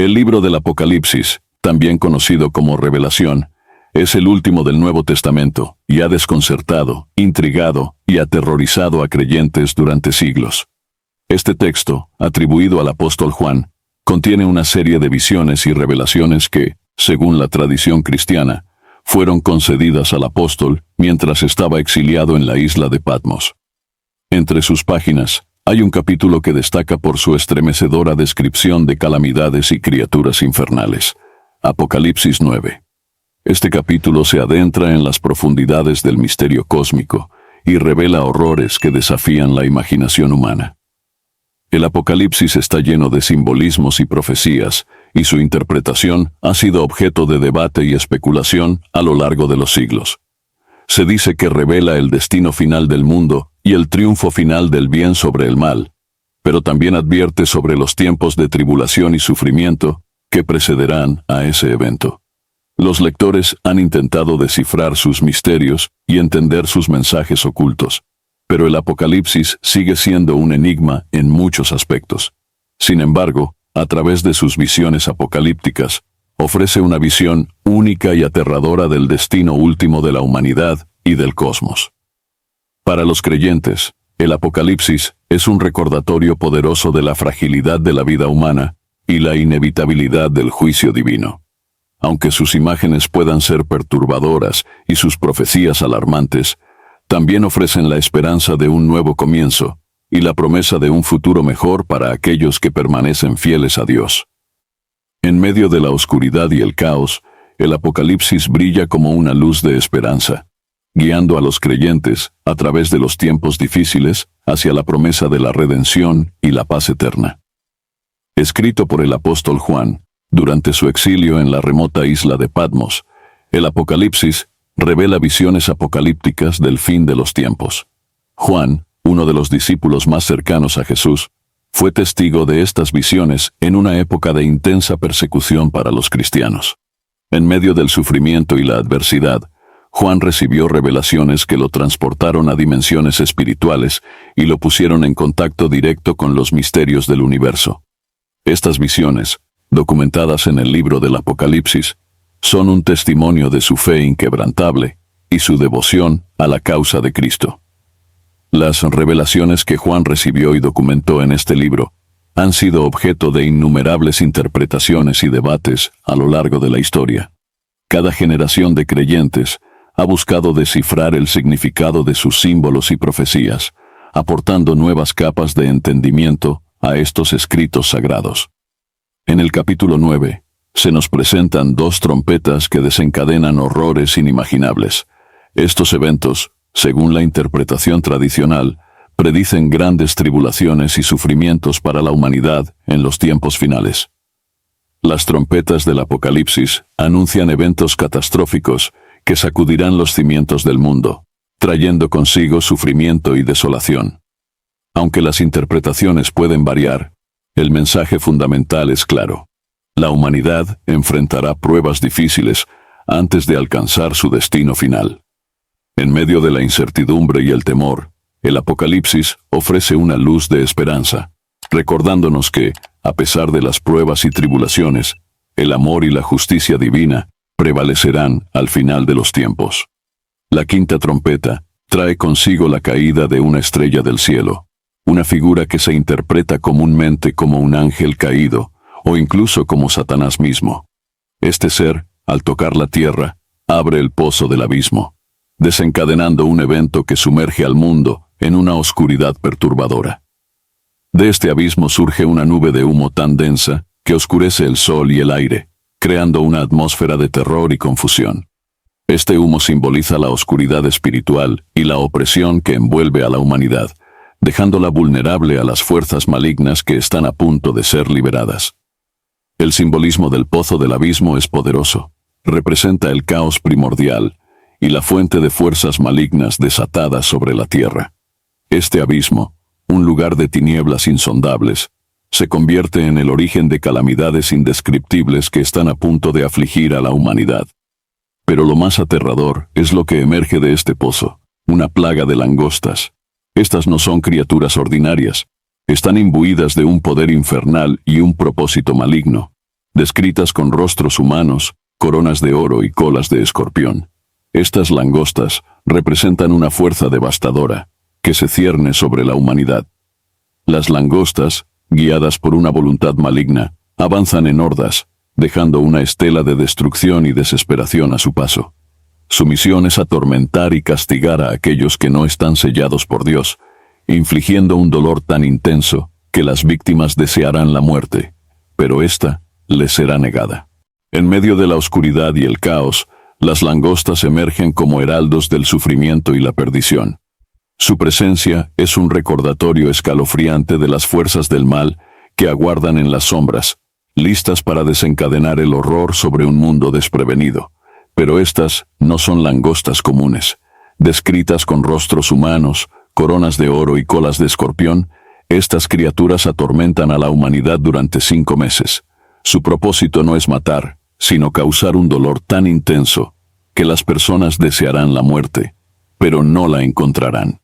El libro del Apocalipsis, también conocido como Revelación, es el último del Nuevo Testamento y ha desconcertado, intrigado y aterrorizado a creyentes durante siglos. Este texto, atribuido al apóstol Juan, contiene una serie de visiones y revelaciones que, según la tradición cristiana, fueron concedidas al apóstol mientras estaba exiliado en la isla de Patmos. Entre sus páginas, hay un capítulo que destaca por su estremecedora descripción de calamidades y criaturas infernales. Apocalipsis 9. Este capítulo se adentra en las profundidades del misterio cósmico y revela horrores que desafían la imaginación humana. El Apocalipsis está lleno de simbolismos y profecías, y su interpretación ha sido objeto de debate y especulación a lo largo de los siglos. Se dice que revela el destino final del mundo y el triunfo final del bien sobre el mal, pero también advierte sobre los tiempos de tribulación y sufrimiento que precederán a ese evento. Los lectores han intentado descifrar sus misterios y entender sus mensajes ocultos, pero el Apocalipsis sigue siendo un enigma en muchos aspectos. Sin embargo, a través de sus visiones apocalípticas, ofrece una visión única y aterradora del destino último de la humanidad y del cosmos. Para los creyentes, el Apocalipsis es un recordatorio poderoso de la fragilidad de la vida humana y la inevitabilidad del juicio divino. Aunque sus imágenes puedan ser perturbadoras y sus profecías alarmantes, también ofrecen la esperanza de un nuevo comienzo y la promesa de un futuro mejor para aquellos que permanecen fieles a Dios. En medio de la oscuridad y el caos, el Apocalipsis brilla como una luz de esperanza, guiando a los creyentes, a través de los tiempos difíciles, hacia la promesa de la redención y la paz eterna. Escrito por el apóstol Juan, durante su exilio en la remota isla de Patmos, el Apocalipsis revela visiones apocalípticas del fin de los tiempos. Juan, uno de los discípulos más cercanos a Jesús, fue testigo de estas visiones en una época de intensa persecución para los cristianos. En medio del sufrimiento y la adversidad, Juan recibió revelaciones que lo transportaron a dimensiones espirituales y lo pusieron en contacto directo con los misterios del universo. Estas visiones, documentadas en el libro del Apocalipsis, son un testimonio de su fe inquebrantable y su devoción a la causa de Cristo. Las revelaciones que Juan recibió y documentó en este libro han sido objeto de innumerables interpretaciones y debates a lo largo de la historia. Cada generación de creyentes ha buscado descifrar el significado de sus símbolos y profecías, aportando nuevas capas de entendimiento a estos escritos sagrados. En el capítulo 9, se nos presentan dos trompetas que desencadenan horrores inimaginables. Estos eventos, según la interpretación tradicional, predicen grandes tribulaciones y sufrimientos para la humanidad en los tiempos finales. Las trompetas del Apocalipsis anuncian eventos catastróficos que sacudirán los cimientos del mundo, trayendo consigo sufrimiento y desolación. Aunque las interpretaciones pueden variar, el mensaje fundamental es claro. La humanidad enfrentará pruebas difíciles antes de alcanzar su destino final. En medio de la incertidumbre y el temor, el Apocalipsis ofrece una luz de esperanza, recordándonos que, a pesar de las pruebas y tribulaciones, el amor y la justicia divina prevalecerán al final de los tiempos. La quinta trompeta trae consigo la caída de una estrella del cielo, una figura que se interpreta comúnmente como un ángel caído, o incluso como Satanás mismo. Este ser, al tocar la tierra, abre el pozo del abismo, desencadenando un evento que sumerge al mundo en una oscuridad perturbadora. De este abismo surge una nube de humo tan densa que oscurece el sol y el aire, creando una atmósfera de terror y confusión. Este humo simboliza la oscuridad espiritual y la opresión que envuelve a la humanidad, dejándola vulnerable a las fuerzas malignas que están a punto de ser liberadas. El simbolismo del pozo del abismo es poderoso. Representa el caos primordial y la fuente de fuerzas malignas desatadas sobre la tierra. Este abismo, un lugar de tinieblas insondables, se convierte en el origen de calamidades indescriptibles que están a punto de afligir a la humanidad. Pero lo más aterrador es lo que emerge de este pozo, una plaga de langostas. Estas no son criaturas ordinarias, están imbuidas de un poder infernal y un propósito maligno. descritas con rostros humanos, coronas de oro y colas de escorpión. Estas langostas representan una fuerza devastadora que se cierne sobre la humanidad. Las langostas, guiadas por una voluntad maligna, avanzan en hordas, dejando una estela de destrucción y desesperación a su paso. Su misión es atormentar y castigar a aquellos que no están sellados por Dios, infligiendo un dolor tan intenso que las víctimas desearán la muerte, pero ésta les será negada. En medio de la oscuridad y el caos, las langostas emergen como heraldos del sufrimiento y la perdición. Su presencia es un recordatorio escalofriante de las fuerzas del mal que aguardan en las sombras, listas para desencadenar el horror sobre un mundo desprevenido. Pero estas no son langostas comunes. Descritas con rostros humanos, coronas de oro y colas de escorpión, estas criaturas atormentan a la humanidad durante 5 meses. Su propósito no es matar, sino causar un dolor tan intenso que las personas desearán la muerte, pero no la encontrarán.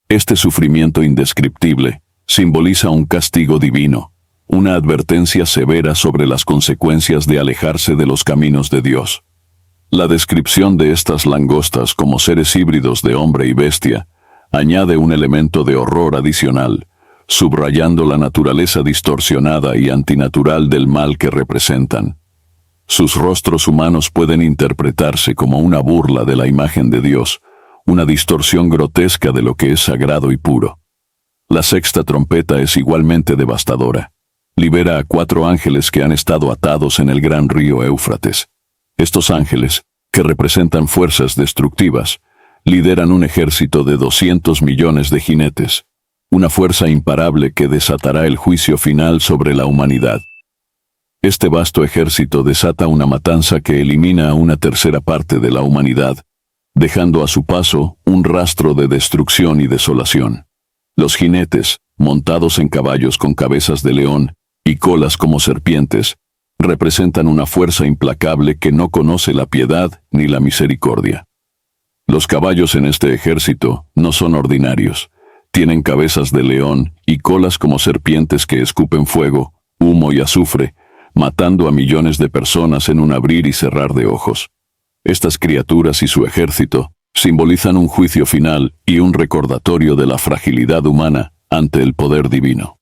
Este sufrimiento indescriptible simboliza un castigo divino, una advertencia severa sobre las consecuencias de alejarse de los caminos de Dios. La descripción de estas langostas como seres híbridos de hombre y bestia añade un elemento de horror adicional, subrayando la naturaleza distorsionada y antinatural del mal que representan. Sus rostros humanos pueden interpretarse como una burla de la imagen de Dios, una distorsión grotesca de lo que es sagrado y puro. La sexta trompeta es igualmente devastadora. Libera a 4 ángeles que han estado atados en el gran río Éufrates. Estos ángeles, que representan fuerzas destructivas, lideran un ejército de 200 millones de jinetes, una fuerza imparable que desatará el juicio final sobre la humanidad. Este vasto ejército desata una matanza que elimina a una tercera parte de la humanidad, dejando a su paso un rastro de destrucción y desolación. Los jinetes, montados en caballos con cabezas de león y colas como serpientes, representan una fuerza implacable que no conoce la piedad ni la misericordia. Los caballos en este ejército no son ordinarios. Tienen cabezas de león y colas como serpientes que escupen fuego, humo y azufre, matando a millones de personas en un abrir y cerrar de ojos. Estas criaturas y su ejército simbolizan un juicio final y un recordatorio de la fragilidad humana ante el poder divino.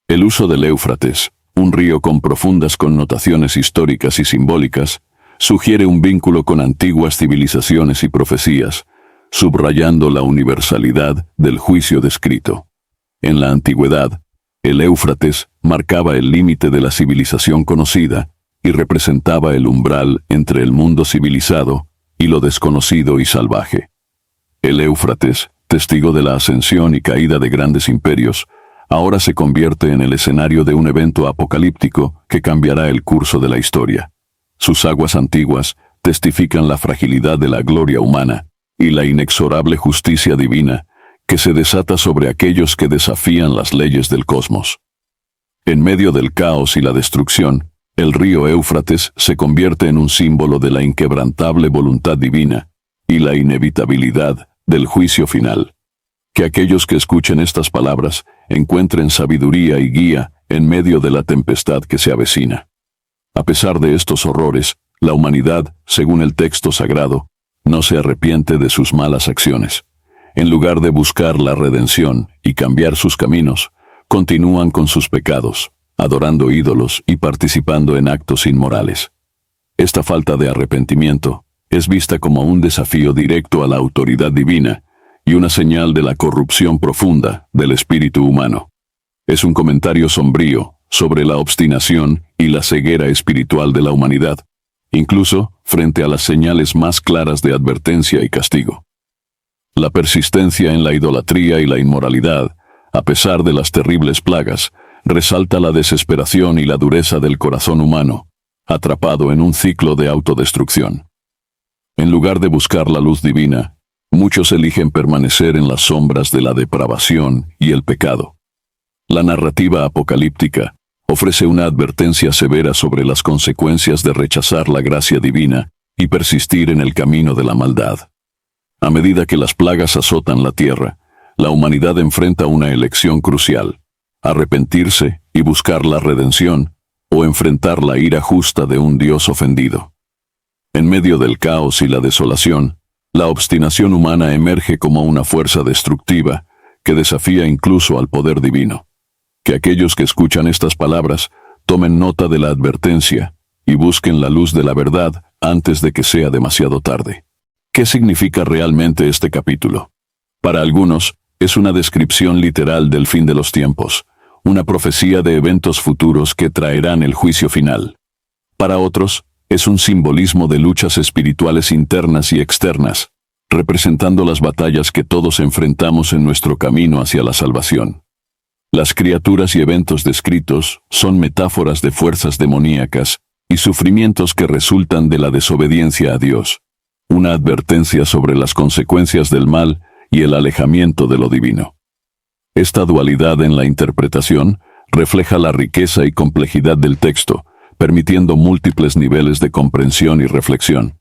El uso del Éufrates, un río con profundas connotaciones históricas y simbólicas, sugiere un vínculo con antiguas civilizaciones y profecías, subrayando la universalidad del juicio descrito. En la antigüedad, el Éufrates marcaba el límite de la civilización conocida y representaba el umbral entre el mundo civilizado y lo desconocido y salvaje. El Éufrates, testigo de la ascensión y caída de grandes imperios, ahora se convierte en el escenario de un evento apocalíptico que cambiará el curso de la historia. Sus aguas antiguas testifican la fragilidad de la gloria humana y la inexorable justicia divina que se desata sobre aquellos que desafían las leyes del cosmos. En medio del caos y la destrucción, el río Éufrates se convierte en un símbolo de la inquebrantable voluntad divina y la inevitabilidad del juicio final. Que aquellos que escuchen estas palabras encuentren sabiduría y guía en medio de la tempestad que se avecina. A pesar de estos horrores, la humanidad, según el texto sagrado, no se arrepiente de sus malas acciones. En lugar de buscar la redención y cambiar sus caminos, continúan con sus pecados, adorando ídolos y participando en actos inmorales. Esta falta de arrepentimiento es vista como un desafío directo a la autoridad divina y una señal de la corrupción profunda del espíritu humano. Es un comentario sombrío sobre la obstinación y la ceguera espiritual de la humanidad, incluso frente a las señales más claras de advertencia y castigo. La persistencia en la idolatría y la inmoralidad, a pesar de las terribles plagas, resalta la desesperación y la dureza del corazón humano, atrapado en un ciclo de autodestrucción. En lugar de buscar la luz divina, muchos eligen permanecer en las sombras de la depravación y el pecado. La narrativa apocalíptica ofrece una advertencia severa sobre las consecuencias de rechazar la gracia divina y persistir en el camino de la maldad. A medida que las plagas azotan la tierra, la humanidad enfrenta una elección crucial: arrepentirse y buscar la redención, o enfrentar la ira justa de un Dios ofendido. En medio del caos y la desolación, la obstinación humana emerge como una fuerza destructiva que desafía incluso al poder divino. Que aquellos que escuchan estas palabras tomen nota de la advertencia y busquen la luz de la verdad antes de que sea demasiado tarde. ¿Qué significa realmente este capítulo? Para algunos, es una descripción literal del fin de los tiempos, una profecía de eventos futuros que traerán el juicio final. Para otros, es un simbolismo de luchas espirituales internas y externas, representando las batallas que todos enfrentamos en nuestro camino hacia la salvación. Las criaturas y eventos descritos son metáforas de fuerzas demoníacas y sufrimientos que resultan de la desobediencia a Dios, una advertencia sobre las consecuencias del mal y el alejamiento de lo divino. Esta dualidad en la interpretación refleja la riqueza y complejidad del texto, permitiendo múltiples niveles de comprensión y reflexión.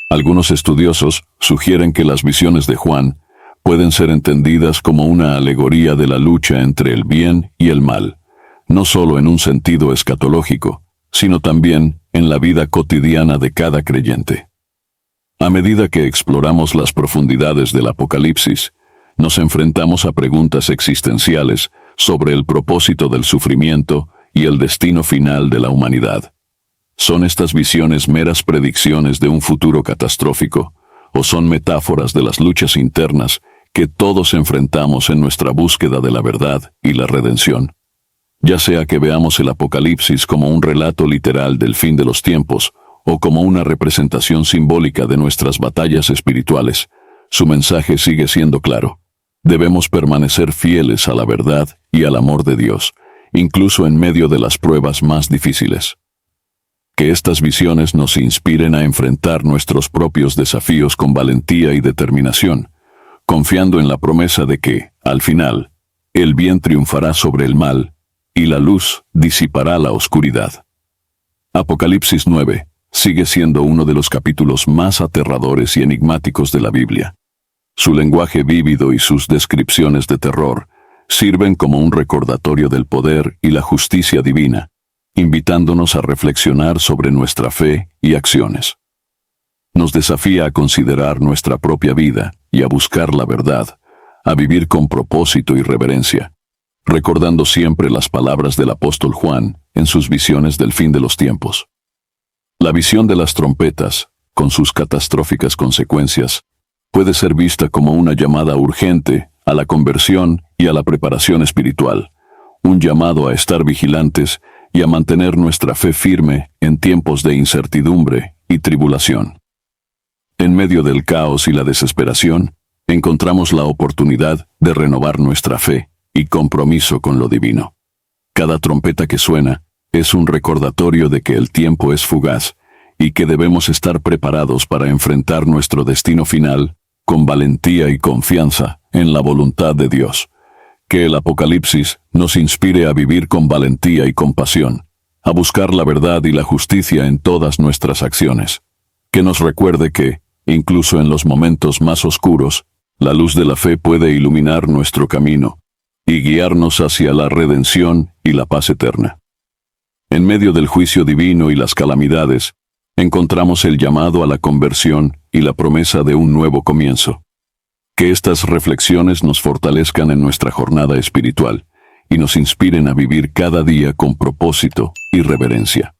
Algunos estudiosos sugieren que las visiones de Juan pueden ser entendidas como una alegoría de la lucha entre el bien y el mal, no solo en un sentido escatológico, sino también en la vida cotidiana de cada creyente. A medida que exploramos las profundidades del Apocalipsis, nos enfrentamos a preguntas existenciales sobre el propósito del sufrimiento y el destino final de la humanidad. ¿Son estas visiones meras predicciones de un futuro catastrófico, o son metáforas de las luchas internas que todos enfrentamos en nuestra búsqueda de la verdad y la redención? Ya sea que veamos el Apocalipsis como un relato literal del fin de los tiempos, o como una representación simbólica de nuestras batallas espirituales, su mensaje sigue siendo claro. Debemos permanecer fieles a la verdad y al amor de Dios, incluso en medio de las pruebas más difíciles. Que estas visiones nos inspiren a enfrentar nuestros propios desafíos con valentía y determinación, confiando en la promesa de que, al final, el bien triunfará sobre el mal y la luz disipará la oscuridad. Apocalipsis 9 sigue siendo uno de los capítulos más aterradores y enigmáticos de la Biblia. Su lenguaje vívido y sus descripciones de terror sirven como un recordatorio del poder y la justicia divina, invitándonos a reflexionar sobre nuestra fe y acciones. Nos desafía a considerar nuestra propia vida y a buscar la verdad, a vivir con propósito y reverencia, recordando siempre las palabras del apóstol Juan en sus visiones del fin de los tiempos. La visión de las trompetas, con sus catastróficas consecuencias, puede ser vista como una llamada urgente a la conversión y a la preparación espiritual, un llamado a estar vigilantes y a mantener nuestra fe firme en tiempos de incertidumbre y tribulación. En medio del caos y la desesperación, encontramos la oportunidad de renovar nuestra fe y compromiso con lo divino. Cada trompeta que suena es un recordatorio de que el tiempo es fugaz y que debemos estar preparados para enfrentar nuestro destino final con valentía y confianza en la voluntad de Dios. Que el Apocalipsis nos inspire a vivir con valentía y compasión, a buscar la verdad y la justicia en todas nuestras acciones. Que nos recuerde que, incluso en los momentos más oscuros, la luz de la fe puede iluminar nuestro camino y guiarnos hacia la redención y la paz eterna. En medio del juicio divino y las calamidades, encontramos el llamado a la conversión y la promesa de un nuevo comienzo. Que estas reflexiones nos fortalezcan en nuestra jornada espiritual y nos inspiren a vivir cada día con propósito y reverencia.